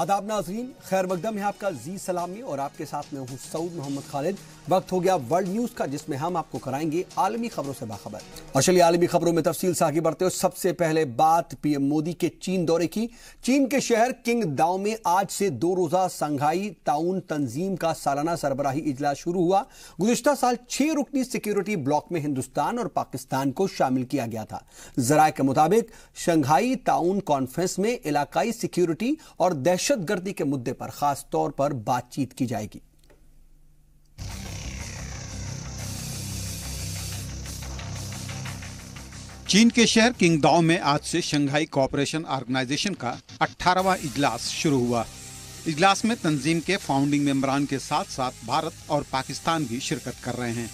आदाब नाज़रीन, खैर मकदम है आपका जी सलामी और आपके साथ में हूँ सऊद मोहम्मद खालिद। वक्त हो गया वर्ल्ड न्यूज का, जिसमें हम आपको कराएंगे आलमी खबरों से बाखबर। और चलिए आलमी खबरों में तफसील से आगे बढ़ते हो। सबसे पहले बात पीएम मोदी के चीन दौरे की। चीन के शहर किंगदाओ में आज से 2 रोजा संघाई ताउन तंजीम का सालाना सरबराही इजलास शुरू हुआ। गुज़िश्ता साल 6 रुकनी सिक्योरिटी ब्लॉक में हिंदुस्तान और पाकिस्तान को शामिल किया गया था। जराये के मुताबिक शंघाई ताउन कॉन्फ्रेंस में इलाकाई सिक्योरिटी और दहशतगर्दी के मुद्दे पर खास तौर पर बातचीत की जाएगी। चीन के शहर किंगदाओ में आज से शंघाई कोऑपरेशन ऑर्गेनाइजेशन का 18वां इजलास शुरू हुआ। इजलास में तंजीम के फाउंडिंग मेंबरान के साथ साथ भारत और पाकिस्तान भी शिरकत कर रहे हैं।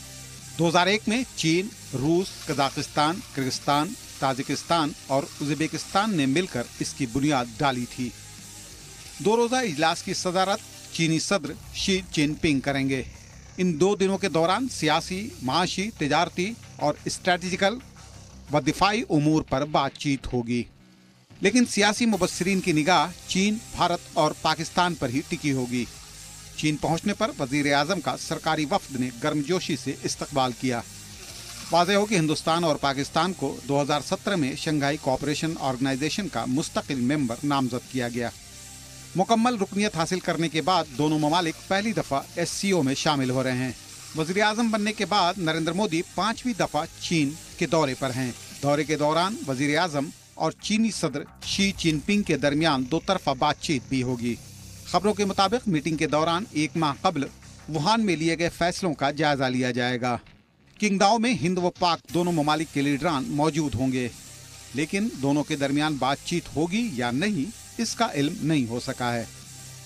2001 में चीन, रूस, कजाकिस्तान, किर्गिस्तान, ताजिकिस्तान और उज़्बेकिस्तान ने मिलकर इसकी बुनियाद डाली थी। 2 रोजा इजलास की सदारत चीनी सदर शी जिनपिंग करेंगे। इन 2 दिनों के दौरान सियासी, माशी, तिजारती और स्ट्रेटेजिकल व दिफाई उमूर पर बातचीत होगी। लेकिन सियासी मुबस्सिरीन की निगाह चीन, भारत और पाकिस्तान पर ही टिकी होगी। चीन पहुंचने पर वजीर आजम का सरकारी वफ्द ने गर्मजोशी से इस्तकबाल किया। वाज़ेह हो कि हिंदुस्तान और पाकिस्तान को 2017 में शंघाई कोऑपरेशन ऑर्गेनाइजेशन का मुस्तकिल मेंबर नामजद किया गया। मुकम्मल रुकनियत हासिल करने के बाद दोनों ममालिक पहली दफा SCO में शामिल हो रहे हैं। वज़ीर आज़म बनने के बाद नरेंद्र मोदी 5वीं दफा चीन के दौरे पर हैं। दौरे के दौरान वज़ीर आज़म और चीनी सदर शी जिनपिंग के दरमियान 2 तरफा बातचीत भी होगी। खबरों के मुताबिक मीटिंग के दौरान 1 माह कबल वुहान में लिए गए फैसलों का जायजा लिया जाएगा। किंगदाओ में हिंद व पाक दोनों ममालिक के लीडरान मौजूद होंगे, लेकिन दोनों के दरमियान बातचीत होगी या नहीं इसका इल्म नहीं हो सका है।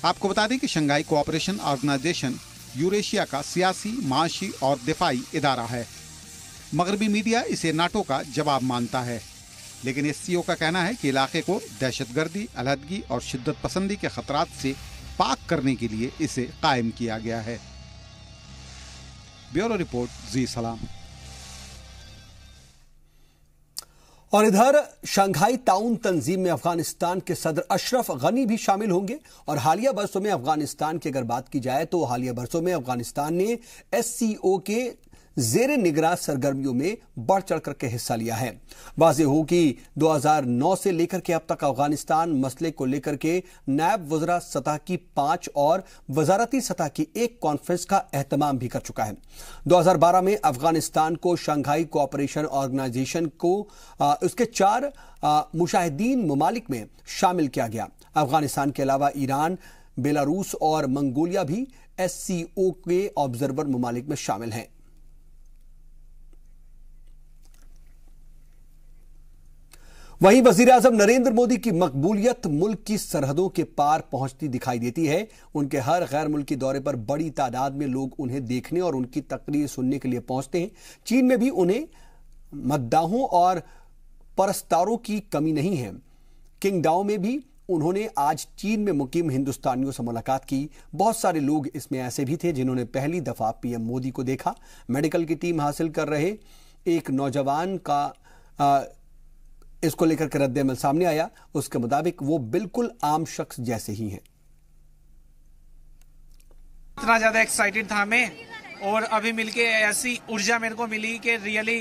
आपको बता दें कि शंघाई कोऑपरेशन ऑर्गेनाइजेशन यूरेशिया का सियासी, माशी और दिफाई इदारा है। मगरबी मीडिया इसे नाटो का जवाब मानता है, लेकिन SCO का कहना है कि इलाके को दहशतगर्दी, अलहदगी और शिद्दत पसंदी के खतरात से पाक करने के लिए इसे कायम किया गया है। ब्यूरो रिपोर्ट, जी सलाम। और इधर शंघाई ताउन तंजीम में अफगानिस्तान के सदर अशरफ गनी भी शामिल होंगे। और हालिया बरसों में अफगानिस्तान की अगर बात की जाए तो हालिया बरसों में अफगानिस्तान ने SCO के जेर निगरान सरगर्मियों में बढ़ चढ़ करके हिस्सा लिया है। वाज़ेह हो कि 2009 से लेकर के अब तक अफगानिस्तान मसले को लेकर के नायब वज़रा सतह की 5 और वजारती सतह की 1 कॉन्फ्रेंस का एहतमाम भी कर चुका है। 2012 में अफगानिस्तान को शंघाई कोऑपरेशन ऑर्गेनाइजेशन को उसके 4 मुशाहिदीन ममालिक में शामिल किया गया। अफगानिस्तान के अलावा ईरान, बेलारूस और मंगोलिया भी SCO के ऑब्जर्वर ममालिक में शामिल हैं। वहीं वजीर आजम नरेंद्र मोदी की मकबूलियत मुल्क की सरहदों के पार पहुंचती दिखाई देती है। उनके हर गैर मुल्की दौरे पर बड़ी तादाद में लोग उन्हें देखने और उनकी तकरीर सुनने के लिए पहुंचते हैं। चीन में भी उन्हें मद्दाहों और परस्तारों की कमी नहीं है। किंगदाओ में भी उन्होंने आज चीन में मुकीम हिंदुस्तानियों से मुलाकात की। बहुत सारे लोग इसमें ऐसे भी थे जिन्होंने पहली दफा पीएम मोदी को देखा। मेडिकल की टीम हासिल कर रहे एक नौजवान का इसको लेकर के रद्द-ए-अमल सामने आया। उसके मुताबिक वो बिल्कुल आम शख्स जैसे ही हैं। इतना ज्यादा एक्साइटेड था मैं, और अभी मिलके ऐसी ऊर्जा मेरे को मिली कि really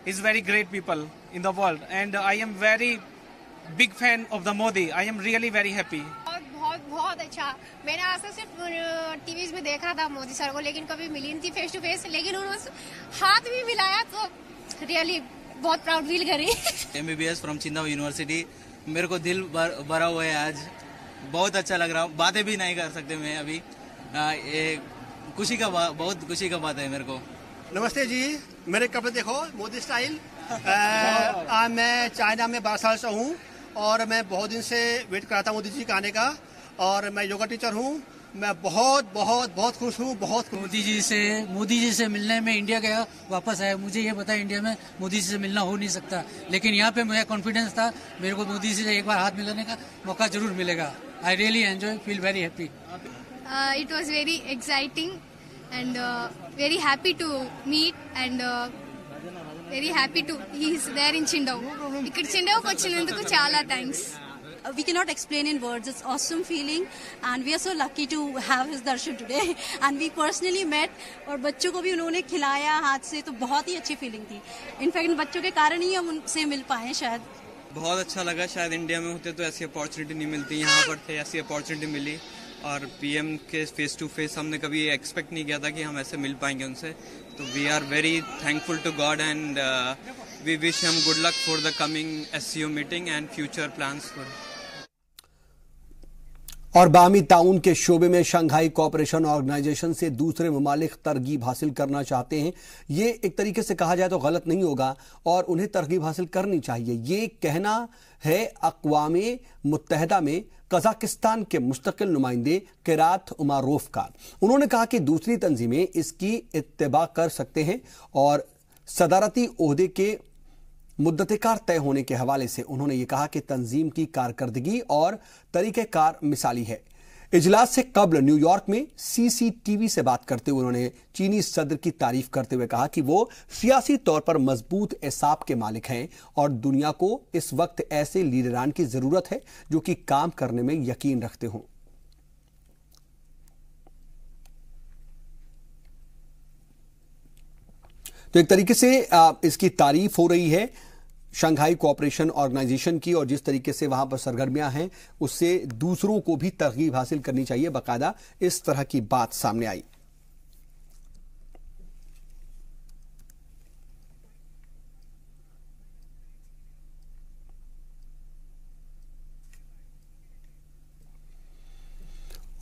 is very great people in the world and I am very big fan of the Modi. I am really very happy. बहुत अच्छा। मैंने आज तक सिर्फ टीवी में देखा था मोदी सर को, लेकिन कभी मिली नहीं थी फेस टू फेस। लेकिन उन्होंने हाथ भी मिलाया तो रियली बहुत प्राउड फील करी। MBBS from Qingdao university. मेरे को दिल भरा हुआ है आज, बहुत अच्छा लग रहा हूँ। बातें भी नहीं कर सकते मैं अभी। ये बहुत खुशी का बात है मेरे को। नमस्ते जी, मेरे कपड़े देखो मोदी स्टाइल। मैं चाइना में 12 साल से हूँ और मैं बहुत दिन से वेट कर रहा था मोदी जी का आने का। और मैं योगा टीचर हूँ। मैं बहुत खुश हूँ। मोदी जी से मिलने में इंडिया गया, वापस आया। मुझे ये पता है इंडिया में मोदी जी से मिलना हो नहीं सकता, लेकिन यहाँ पे मुझे कॉन्फिडेंस था मेरे को मोदी जी से एक बार हाथ मिलाने का मौका जरूर मिलेगा। I really enjoy, feel very happy. It was very exciting and very happy to meet and very happy to he is there in Qingdao. ఇక్కడ చిండౌకి వచ్చినందుకు చాలా thanks. we cannot explain in words. It's awesome feeling, and we are so lucky to have his darshan today. And we personally met, और बच्चों को भी उन्होंने खिलाया हाथ से, तो बहुत ही अच्छी फीलिंग थी. इनफैक्ट बच्चों के कारण ही हम उनसे मिल पाए शायद. बहुत अच्छा लगा. शायद इंडिया में होते तो ऐसी अपॉर्चुनिटी नहीं मिलती, यहाँ पर थे ऐसी अपॉर्चुनिटी मिली. और पीएम के फेस टू फेस हमने कभी एक्सपेक्ट नहीं किया था कि हम ऐसे मिल पाएंगे उनसे. तो we are very thankful to God and we wish him good luck for the coming SCO meeting and future plans for. और बाहमी ताउन के शोबे में शंघाई कोऑपरेशन ऑर्गेनाइजेशन से दूसरे ममालिक तरगीब हासिल करना चाहते हैं. ये एक तरीके से कहा जाए तो गलत नहीं होगा और उन्हें तरगीब हासिल करनी चाहिए. ये कहना है अक़वामे मुत्तहिदा में कजाकिस्तान के मुस्तकिल नुमाइंदे किरात उमारोफ का. उन्होंने कहा कि दूसरी तंजीमें इसकी इत्तिबा कर सकते हैं और सदारती ओहदे के मुद्दतेकार तय होने के हवाले से उन्होंने ये कहा कि तंजीम की कारकर्दगी और तरीक़ेकार मिसाली है. इजलास से कबल न्यूयॉर्क में सीसीटीवी से बात करते हुए उन्होंने चीनी सदर की तारीफ करते हुए कहा कि वो सियासी तौर पर मजबूत एसाब के मालिक हैं और दुनिया को इस वक्त ऐसे लीडरान की जरूरत है जो कि काम करने में यकीन रखते हों. तो एक तरीके से इसकी तारीफ हो रही है शंघाई कोऑपरेशन ऑर्गेनाइजेशन की और जिस तरीके से वहां पर सरगर्मियां हैं उससे दूसरों को भी तरगीब हासिल करनी चाहिए. बाकायदा इस तरह की बात सामने आई.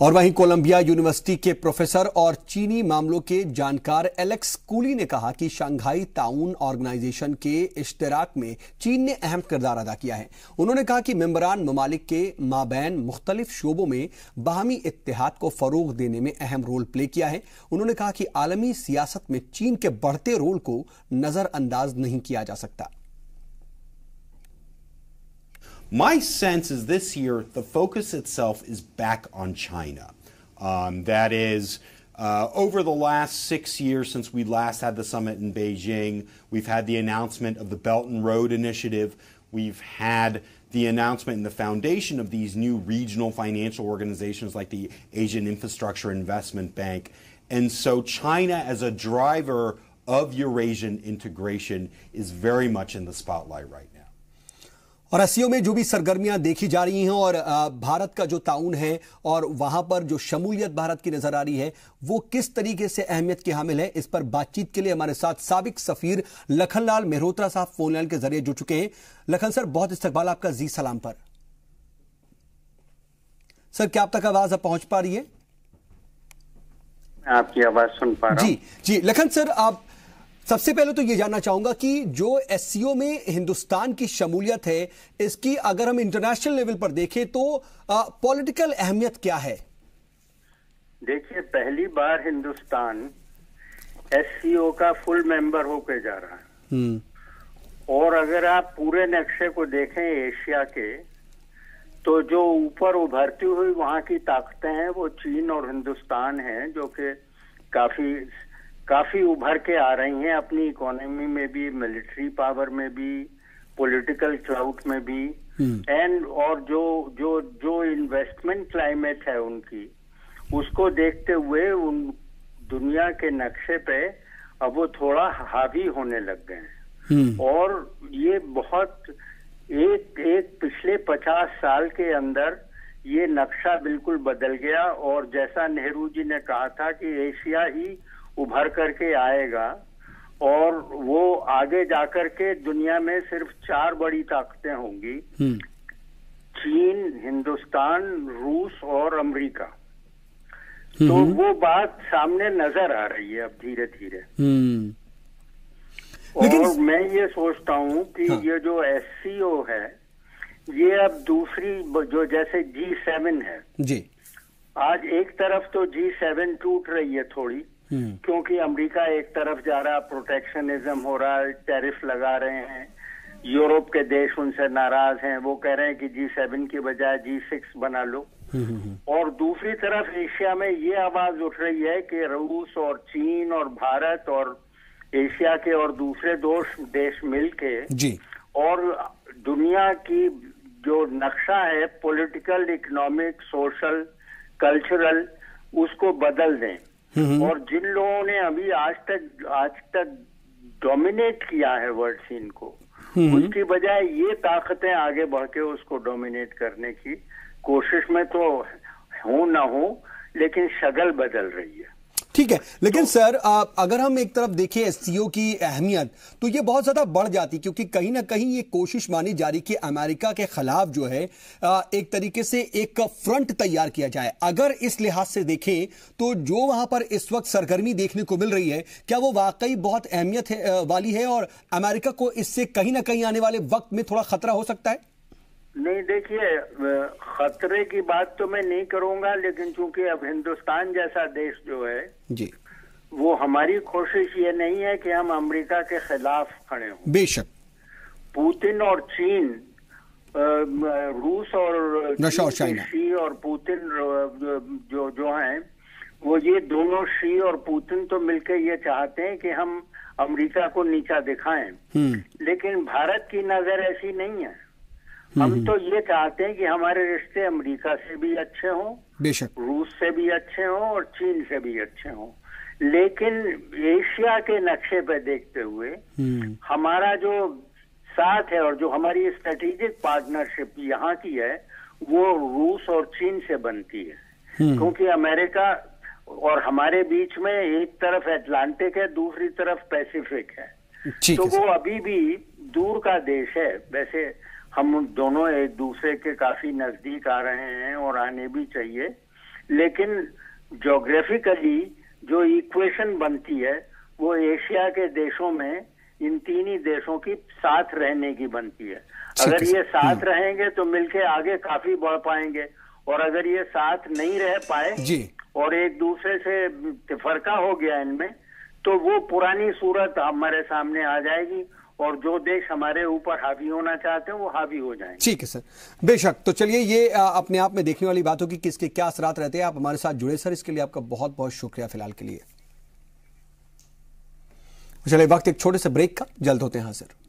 और वहीं कोलंबिया यूनिवर्सिटी के प्रोफेसर और चीनी मामलों के जानकार एलेक्स कूली ने कहा कि शंघाई ताउन ऑर्गेनाइजेशन के इश्तराक में चीन ने अहम किरदार अदा किया है. उन्होंने कहा कि मेंबरान ममालिक के माबैन मुख्तलिफ शोबों में बाहमी इत्तेहाद को फरोग देने में अहम रोल प्ले किया है. उन्होंने कहा कि आलमी सियासत में चीन के बढ़ते रोल को नजरअंदाज नहीं किया जा सकता. My sense is this year the focus itself is back on China. That is, over the last 6 years since we last had the summit in Beijing, we've had the announcement of the Belt and Road Initiative. We've had the announcement and the foundation of these new regional financial organizations like the Asian Infrastructure Investment Bank. And so China as a driver of Eurasian integration is very much in the spotlight right now. और SCO में जो भी सरगर्मियां देखी जा रही हैं और भारत का जो ताउन है और वहां पर जो शमूलियत भारत की नजर आ रही है वो किस तरीके से अहमियत के हामिल है, इस पर बातचीत के लिए हमारे साथ साबिक सफीर लखनलाल मेहरोत्रा साहब फोन लाइन के जरिए जुड़ चुके हैं. लखन सर, बहुत इस्तकबाल आपका जी सलाम पर. सर, क्या आप तक आवाज अब पहुंच पा रही है? आपकी आवाज सुन पा रहा हूं. जी लखन सर, आप सबसे पहले तो ये जानना चाहूंगा कि जो एससीओ में हिंदुस्तान की शमूलियत है इसकी अगर हम इंटरनेशनल लेवल पर देखें तो पॉलिटिकल अहमियत क्या है? देखिए, पहली बार हिंदुस्तान एससीओ का फुल मेंबर होकर जा रहा है. और अगर आप पूरे नक्शे को देखें एशिया के, तो जो ऊपर उभरती हुई वहां की ताकतें हैं वो चीन और हिंदुस्तान हैं, जो कि काफी उभर के आ रही हैं अपनी इकोनॉमी में भी, मिलिट्री पावर में भी, पॉलिटिकल क्लाउट में भी. एंड और जो इन्वेस्टमेंट क्लाइमेट है उनकी, उसको देखते हुए उन दुनिया के नक्शे पे अब वो थोड़ा हावी होने लग गए हैं. और ये बहुत एक पिछले 50 साल के अंदर ये नक्शा बिल्कुल बदल गया. और जैसा नेहरू जी ने कहा था कि एशिया ही उभर करके आएगा और वो आगे जाकर के दुनिया में सिर्फ 4 बड़ी ताकतें होंगी, चीन, हिंदुस्तान, रूस और अमेरिका. तो वो बात सामने नजर आ रही है अब धीरे धीरे. और मैं ये सोचता हूँ कि ये जो एससीओ है ये अब दूसरी जो जैसे G7 है जी, आज एक तरफ तो G7 टूट रही है थोड़ी, क्योंकि अमेरिका एक तरफ जा रहा, प्रोटेक्शनिज्म हो रहा है, टैरिफ लगा रहे हैं, यूरोप के देश उनसे नाराज हैं, वो कह रहे हैं कि G7 की बजाय G6 बना लो. और दूसरी तरफ एशिया में ये आवाज उठ रही है कि रूस और चीन और भारत और एशिया के और दूसरे देश मिलके और दुनिया की जो नक्शा है पॉलिटिकल, इकोनॉमिक, सोशल, कल्चरल, उसको बदल दें। और जिन लोगों ने अभी आज तक डोमिनेट किया है वर्ल्ड सीन को, उसकी बजाय ये ताकतें आगे बढ़ के उसको डोमिनेट करने की कोशिश में तो हो ना हो, लेकिन शक्ल बदल रही है। ठीक है, लेकिन सर अगर हम एक तरफ देखें एससीओ की अहमियत, तो ये बहुत ज्यादा बढ़ जाती, क्योंकि कहीं ना कहीं ये कोशिश मानी जा रही कि अमेरिका के खिलाफ जो है एक तरीके से एक फ्रंट तैयार किया जाए। अगर इस लिहाज से देखें तो जो वहां पर इस वक्त सरगर्मी देखने को मिल रही है, क्या वो वाकई बहुत अहमियत वाली है और अमेरिका को इससे कहीं ना कहीं आने वाले वक्त में थोड़ा खतरा हो सकता है? नहीं, देखिए, खतरे की बात तो मैं नहीं करूंगा, लेकिन चूंकि अब हिंदुस्तान जैसा देश जो है जी, वो हमारी कोशिश ये नहीं है कि हम अमेरिका के खिलाफ खड़े हों। बेशक पुतिन और चीन, रूस और चाइना, शी और पुतिन जो हैं, वो ये दोनों शी और पुतिन तो मिलकर ये चाहते हैं कि हम अमेरिका को नीचा दिखाएं, लेकिन भारत की नजर ऐसी नहीं है। हम तो ये चाहते हैं कि हमारे रिश्ते अमेरिका से भी अच्छे हों, बेशक रूस से भी अच्छे हों और चीन से भी अच्छे हों, लेकिन एशिया के नक्शे पे देखते हुए हमारा जो साथ है और जो हमारी स्ट्रेटेजिक पार्टनरशिप यहाँ की है, वो रूस और चीन से बनती है। क्योंकि अमेरिका और हमारे बीच में एक तरफ अटलांटिक है, दूसरी तरफ पैसिफिक है, तो वो अभी भी दूर का देश है। वैसे हम दोनों एक दूसरे के काफी नजदीक आ रहे हैं और आने भी चाहिए, लेकिन ज्योग्राफिकली जो इक्वेशन बनती है वो एशिया के देशों में इन तीन ही देशों की साथ रहने की बनती है। अगर ये साथ रहेंगे तो मिलके आगे काफी बढ़ पाएंगे, और अगर ये साथ नहीं रह पाए और एक दूसरे से तफरका हो गया इनमें, तो वो पुरानी सूरत हमारे सामने आ जाएगी और जो देश हमारे ऊपर हावी होना चाहते हैं वो हावी हो जाएंगे। ठीक है सर, बेशक। तो चलिए, ये अपने आप में देखने वाली बात होगी कि इसके क्या असरात रहते हैं। आप हमारे साथ जुड़े सर, इसके लिए आपका बहुत बहुत शुक्रिया फिलहाल के लिए। चलिए, वक्त एक छोटे से ब्रेक का, जल्द होते हैं हाजिर।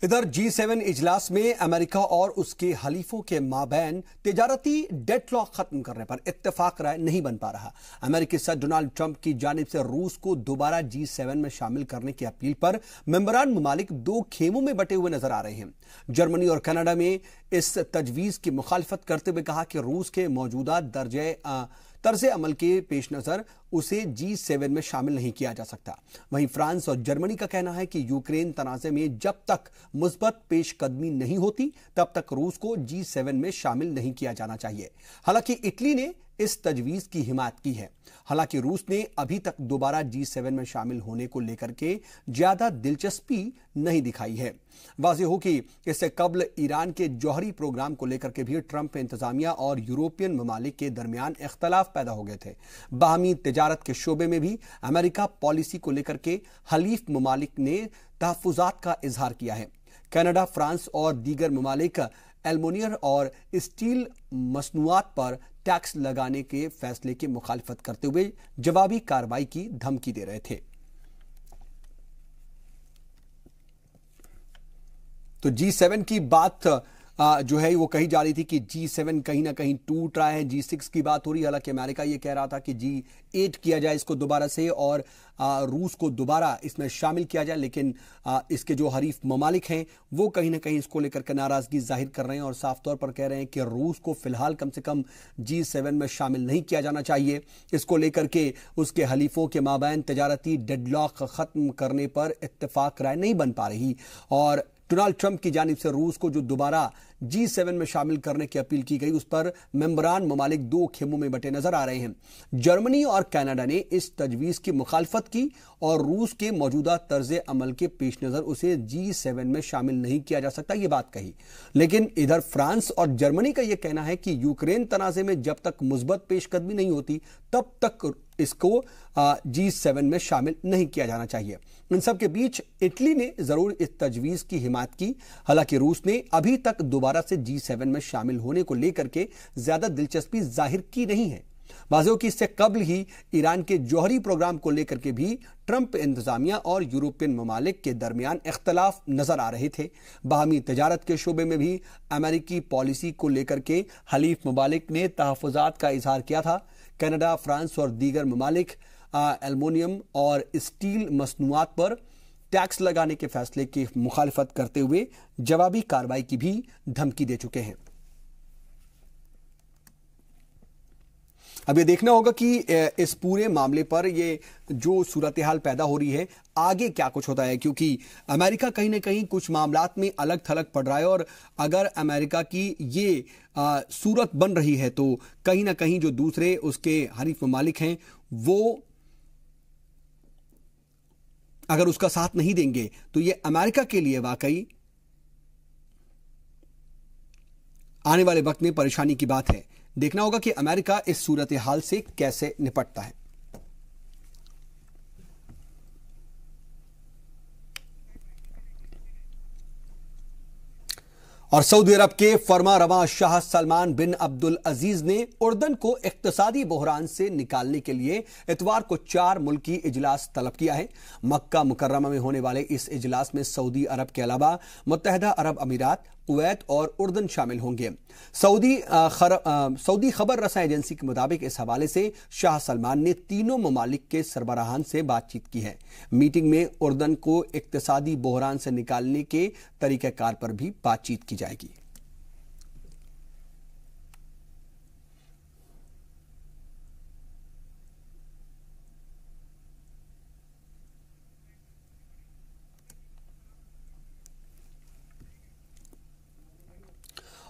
इधर G7 इजलास में अमेरिका और उसके हलीफों के माबैन तिजारती डेडलॉक खत्म करने पर इत्तेफाक राय नहीं बन पा रहा। अमेरिकी सदर डोनाल्ड ट्रंप की जानिब से रूस को दोबारा G7 में शामिल करने की अपील पर मेंबरान ममालिक दो खेमों में बटे हुए नजर आ रहे हैं। जर्मनी और कनाडा में इस तजवीज की मुखालफत करते हुए कहा कि रूस के मौजूदा तर्ज अमल के पेश नजर उसे G7 में शामिल नहीं किया जा सकता। वहीं फ्रांस और जर्मनी का कहना है कि यूक्रेन तनाज़े में जब तक मुस्बत पेशकदमी नहीं होती तब तक रूस को G7 में शामिल नहीं किया जाना चाहिए। हालांकि इटली ने इस तजवीज की हिमायत की है। हालांकि रूस ने अभी तक दोबारा G7 में शामिल होने को लेकर के ज्यादा दिलचस्पी नहीं दिखाई है। वाज़ेह हो कि इससे कबल ईरान के जौहरी प्रोग्राम को लेकर के भी ट्रंप इंतजामिया और यूरोपियन ममालिक के दरमियान इख्तलाफ पैदा हो गए थे। बाहमी तिजारत के शोबे में भी अमेरिका पॉलिसी को लेकर के हलीफ ममालिक ने तहफुजात का इजहार किया है। कनाडा, फ्रांस और दीगर ममालिक एल्युमिनियम और स्टील मसनूआत पर टैक्स लगाने के फैसले की मुखालफत करते हुए जवाबी कार्रवाई की धमकी दे रहे थे। तो G7 की बात जो है वो कही जा रही थी कि G7 कहीं ना कहीं टूट रहा है। G6 की बात हो रही है। हालांकि अमेरिका ये कह रहा था कि G8 किया जाए इसको दोबारा से और रूस को दोबारा इसमें शामिल किया जाए, लेकिन इसके जो हरीफ ममालिक हैं वो कहीं ना कहीं इसको लेकर के नाराजगी जाहिर कर रहे हैं और साफ तौर पर कह रहे हैं कि रूस को फिलहाल कम से कम G7 में शामिल नहीं किया जाना चाहिए। इसको लेकर के उसके हलीफों के माबैन तिजारती डेडलॉक खत्म करने पर इत्तेफाक राय नहीं बन पा रही और डोनाल्ड ट्रंप की जानिब से रूस को जो दोबारा G7 में शामिल करने की अपील की गई उस पर मेंबरान ममालिक दो खेमों में बटे नजर आ रहे हैं। जर्मनी और कनाडा ने इस तजवीज की मुखालफत की और रूस के मौजूदा तर्ज अमल के पेश नजर उसे G7 में शामिल नहीं किया जा सकता ये बात कही। लेकिन इधर फ्रांस और जर्मनी का यह कहना है कि यूक्रेन तनाजे में जब तक मुस्बत पेशकदमी नहीं होती तब तक इसको G7 में शामिल नहीं किया जाना चाहिए। इन सब के बीच इटली ने जरूर इस तजवीज की हिमायत की। हालांकि रूस ने अभी तक दोबारा से G7 में शामिल होने को लेकर के ज्यादा दिलचस्पी जाहिर की नहीं है। वाज़ेह हो कि इससे कबल ही ईरान के जौहरी प्रोग्राम को लेकर के भी ट्रंप इंतजामिया और यूरोपियन ममालिक के दरमियान इख्तलाफ नजर आ रहे थे। बाहमी तजारत के शोबे में भी अमेरिकी पॉलिसी को लेकर के हलीफ ममालिक ने तहफ़्फ़ुज़ात का इजहार किया था। कनाडा, फ्रांस और दीगर ममालिक एल्युमिनियम और स्टील मसनूआत पर टैक्स लगाने के फैसले की मुखालिफत करते हुए जवाबी कार्रवाई की भी धमकी दे चुके हैं। अब ये देखना होगा कि इस पूरे मामले पर ये जो सूरत हाल पैदा हो रही है आगे क्या कुछ होता है, क्योंकि अमेरिका कहीं ना कहीं कुछ मामलात में अलग थलग पड़ रहा है और अगर अमेरिका की ये सूरत बन रही है तो कहीं ना कहीं जो दूसरे उसके हरीफ ममालिक हैं वो अगर उसका साथ नहीं देंगे तो ये अमेरिका के लिए वाकई आने वाले वक्त में परेशानी की बात है। देखना होगा कि अमेरिका इस सूरत हाल से कैसे निपटता है। और सऊदी अरब के फरमा रवा शाह सलमान बिन अब्दुल अजीज ने उर्दन को इक्तिसादी बहरान से निकालने के लिए इतवार को 4 मुल्की इजलास तलब किया है। मक्का मुकर्रमा में होने वाले इस इजलास में सऊदी अरब के अलावा मुत्तहिदा अरब अमीरात, कुवैत और उर्दन शामिल होंगे। सऊदी खबर रसा एजेंसी के मुताबिक इस हवाले से शाह सलमान ने तीनों ममालिक के सरबराहान से बातचीत की है। मीटिंग में उर्दन को इक्तिसादी बहरान से निकालने के तरीक़ाकार पर भी बातचीत की जाएगी।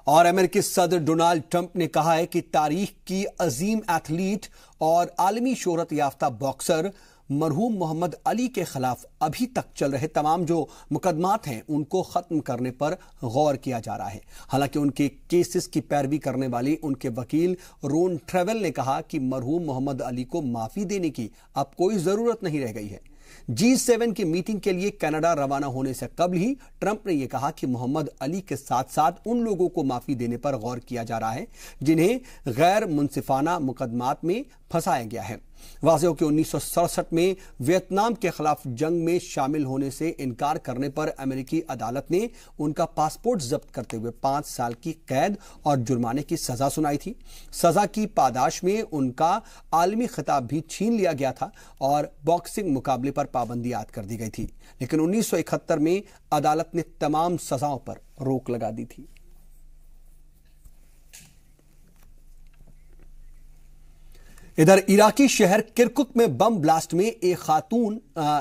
और अमेरिकी सदर डोनाल्ड ट्रंप ने कहा है कि तारीख की अजीम एथलीट और आलमी शोहरत याफ्ता बॉक्सर मरहूम मोहम्मद अली के खिलाफ अभी तक चल रहे तमाम जो मुकदमात हैं उनको खत्म करने पर गौर किया जा रहा है। हालांकि उनके केसेस की पैरवी करने वाली उनके वकील रोन ट्रेवेल ने कहा कि मरहूम मोहम्मद अली को माफी देने की अब कोई जरूरत नहीं रह गई है। G7 की मीटिंग के लिए कनाडा रवाना होने से कबल ही ट्रंप ने यह कहा कि मोहम्मद अली के साथ साथ उन लोगों को माफी देने पर गौर किया जा रहा है जिन्हें गैर मुनसिफाना मुकदमात में फंसाया गया है। वाज़ेह हो कि 1967 में वियतनाम के खिलाफ जंग में शामिल होने से इनकार करने पर अमेरिकी अदालत ने उनका पासपोर्ट जब्त करते हुए 5 साल की कैद और जुर्माने की सजा सुनाई थी। सजा की पादाश में उनका आलमी खिताब भी छीन लिया गया था और बॉक्सिंग मुकाबले पर पाबंदी आयद कर दी गई थी, लेकिन 1971 में अदालत ने तमाम सजाओं पर रोक लगा दी थी। इधर इराकी शहर किरकुक में बम ब्लास्ट में एक खातून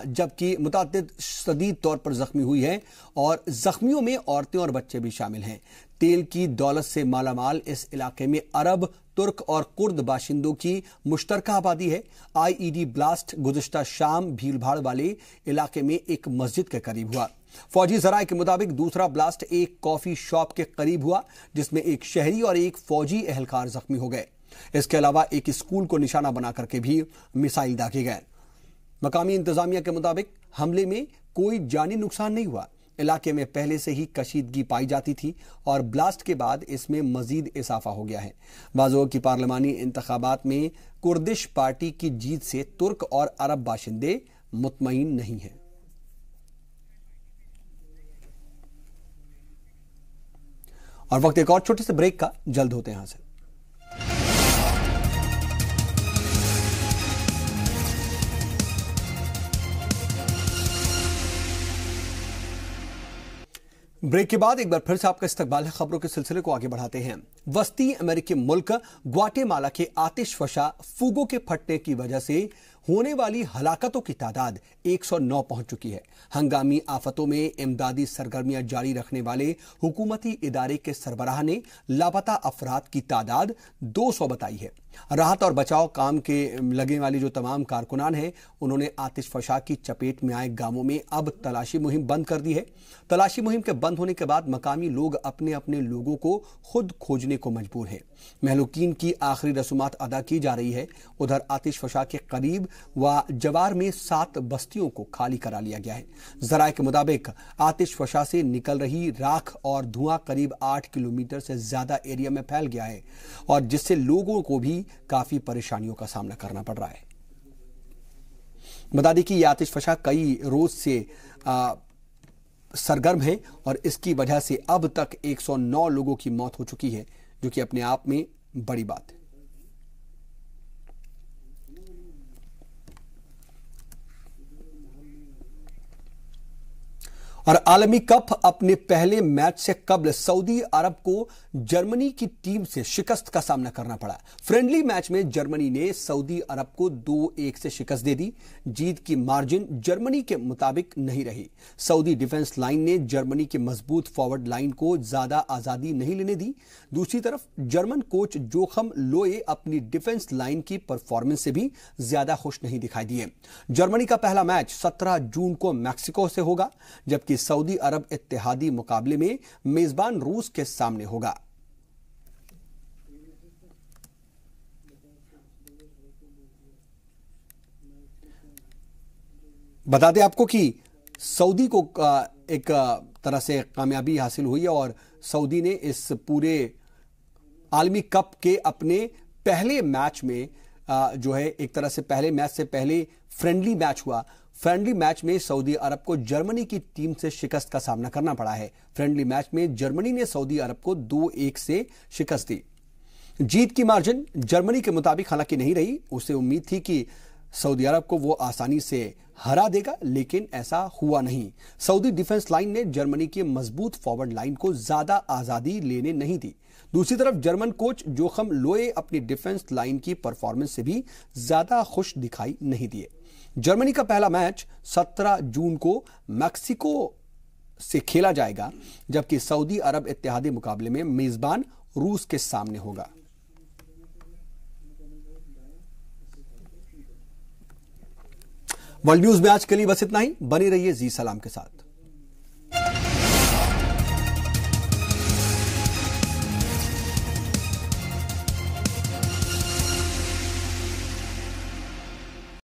जबकि मुतअद्दिद शदीद तौर पर जख्मी हुई है और जख्मियों में औरतें और बच्चे भी शामिल हैं। तेल की दौलत से मालामाल इस इलाके में अरब, तुर्क और कुर्द बाशिंदों की मुश्तरका आबादी है। आईईडी ब्लास्ट गुज़िश्ता शाम भीड़भाड़ वाले इलाके में एक मस्जिद के करीब हुआ। फौजी जराये के मुताबिक दूसरा ब्लास्ट एक कॉफी शॉप के करीब हुआ जिसमें एक शहरी और एक फौजी एहलकार जख्मी हो गए। इसके अलावा एक स्कूल को निशाना बना करके भी मिसाइल दागे गए। मकामी इंतजामिया के मुताबिक हमले में कोई जानी नुकसान नहीं हुआ। इलाके में पहले से ही कशीदगी पाई जाती थी और ब्लास्ट के बाद इसमें मजीद इजाफा हो गया है। वाज़ेह हो कि पार्लिमानी इंतखाबात में कुर्दिश पार्टी की जीत से तुर्क और अरब बाशिंदे मुतमईन नहीं हैं। और वक्त एक और छोटे से ब्रेक का, जल्द होते हैं यहां से। ब्रेक के बाद एक बार फिर से आपका इस्तकबाल है। खबरों के सिलसिले को आगे बढ़ाते हैं। वस्ती अमेरिकी मुल्क ग्वाटेमाला के आतिशफशा फूगों के फटने की वजह से होने वाली हलाकतों की तादाद 109 पहुंच चुकी है। हंगामी आफतों में इमदादी सरगर्मियां जारी रखने वाले हुकूमती इदारे के सरबराह ने लापता अफराद की तादाद 200 बताई है। राहत और बचाव काम के लगे वाली जो तमाम कारकुनान हैं उन्होंने आतिशफशा की चपेट में आए गांवों में अब तलाशी मुहिम बंद कर दी है। तलाशी मुहिम के बंद होने के बाद मकामी लोग अपने अपने लोगों को खुद खोजने को मजबूर हैं। महलूकीन की आखिरी रसूमात अदा की जा रही है। उधर आतिशफशा के करीब व जवार में 7 बस्तियों को खाली करा लिया गया है। जराये के मुताबिक आतिशफशा से निकल रही राख और धुआं करीब 8 किलोमीटर से ज्यादा एरिया में फैल गया है और जिससे लोगों को भी काफी परेशानियों का सामना करना पड़ रहा है। बता दें कि यह आतिशफशा कई रोज से सरगर्म है और इसकी वजह से अब तक 109 लोगों की मौत हो चुकी है, जो कि अपने आप में बड़ी बात है। और आलमी कप अपने पहले मैच से कबल सऊदी अरब को जर्मनी की टीम से शिकस्त का सामना करना पड़ा। फ्रेंडली मैच में जर्मनी ने सऊदी अरब को 2-1 से शिकस्त दे दी। जीत की मार्जिन जर्मनी के मुताबिक नहीं रही। सऊदी डिफेंस लाइन ने जर्मनी के मजबूत फॉरवर्ड लाइन को ज्यादा आजादी नहीं लेने दी। दूसरी तरफ जर्मन कोच जोखम लोए अपनी डिफेंस लाइन की परफॉर्मेंस से भी ज्यादा खुश नहीं दिखाई दिए। जर्मनी का पहला मैच 17 जून को मैक्सिको से होगा, जबकि सऊदी अरब इत्तेहादी मुकाबले में मेजबान रूस के सामने होगा। बता दें आपको कि सऊदी को एक तरह से कामयाबी हासिल हुई है और सऊदी ने इस पूरे आलमी कप के अपने पहले मैच में जो है एक तरह से पहले मैच से पहले फ्रेंडली मैच हुआ। फ्रेंडली मैच में सऊदी अरब को जर्मनी की टीम से शिकस्त का सामना करना पड़ा है। फ्रेंडली मैच में जर्मनी ने सऊदी अरब को 2-1 से शिकस्त दी। जीत की मार्जिन जर्मनी के मुताबिक हालांकि नहीं रही। उसे उम्मीद थी कि सऊदी अरब को वो आसानी से हरा देगा, लेकिन ऐसा हुआ नहीं। सऊदी डिफेंस लाइन ने जर्मनी की मजबूत फॉरवर्ड लाइन को ज्यादा आजादी लेने नहीं दी। दूसरी तरफ जर्मन कोच जोखम लोए अपनी डिफेंस लाइन की परफॉर्मेंस से भी ज्यादा खुश दिखाई नहीं दिए। जर्मनी का पहला मैच 17 जून को मैक्सिको से खेला जाएगा, जबकि सऊदी अरब इत्तेहादी मुकाबले में मेजबान रूस के सामने होगा। वर्ल्ड न्यूज में आज के लिए बस इतना ही। बने रहिए जी सलाम के साथ।